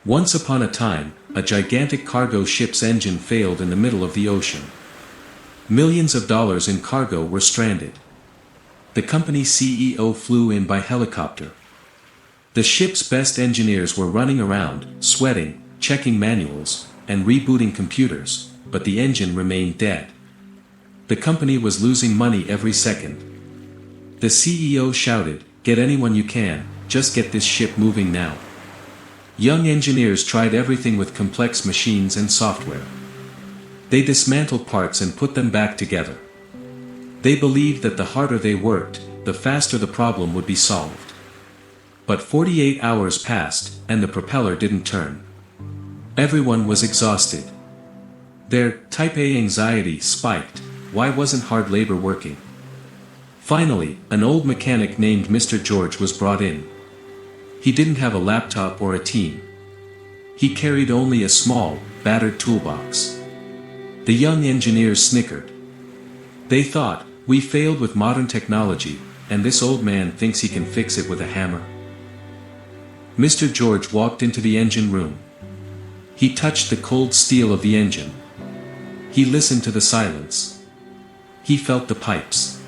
Once upon a time, a gigantic cargo ship's engine failed in the middle of the ocean. Millions of dollars in cargo were stranded. The company's CEO flew in by helicopter. The ship's best engineers were running around, sweating, checking manuals, and rebooting computers, but the engine remained dead. The company was losing money every second. The CEO shouted, "Get anyone you can, just get this ship moving now." Young engineers tried everything with complex machines and software. They dismantled parts and put them back together. They believed that the harder they worked, the faster the problem would be solved. But 48 hours passed, and the propeller didn't turn. Everyone was exhausted. Their type A anxiety spiked. Why wasn't hard labor working? Finally, an old mechanic named Mr. George was brought in. He didn't have a laptop or a team. He carried only a small, battered toolbox. The young engineers snickered. They thought, "We failed with modern technology, and this old man thinks he can fix it with a hammer." Mr. George walked into the engine room. He touched the cold steel of the engine. He listened to the silence. He felt the pipes.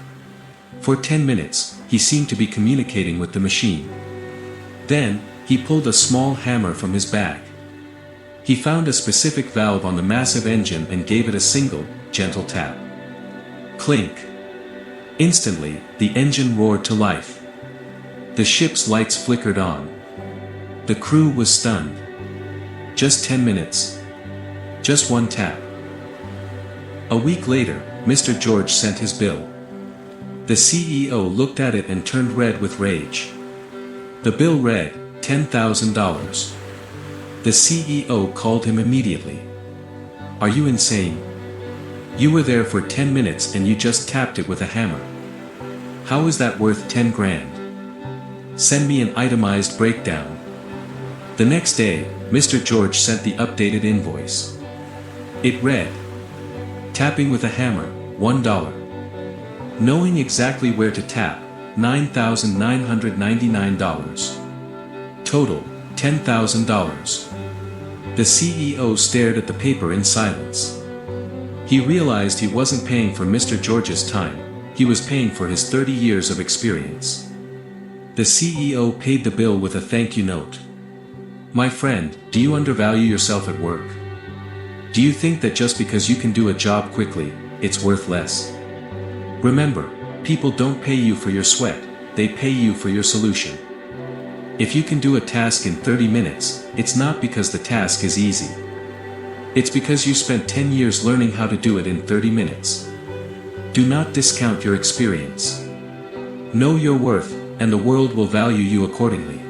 For 10 minutes, he seemed to be communicating with the machine. Then, he pulled a small hammer from his bag. He found a specific valve on the massive engine and gave it a single, gentle tap. Clink! Instantly, the engine roared to life. The ship's lights flickered on. The crew was stunned. Just 10 minutes. Just one tap. A week later, Mr. George sent his bill. The CEO looked at it and turned red with rage. The bill read, $10,000. The CEO called him immediately. "Are you insane? You were there for 10 minutes and you just tapped it with a hammer. How is that worth 10 grand? Send me an itemized breakdown." The next day, Mr. George sent the updated invoice. It read, "Tapping with a hammer, $1. Knowing exactly where to tap, $9,999. Total, $10,000. The CEO stared at the paper in silence. He realized he wasn't paying for Mr. George's time, he was paying for his 30 years of experience. The CEO paid the bill with a thank you note. My friend, do you undervalue yourself at work? Do you think that just because you can do a job quickly, it's worth less? Remember, people don't pay you for your sweat, they pay you for your solution. If you can do a task in 30 minutes, it's not because the task is easy. It's because you spent 10 years learning how to do it in 30 minutes. Do not discount your experience. Know your worth, and the world will value you accordingly.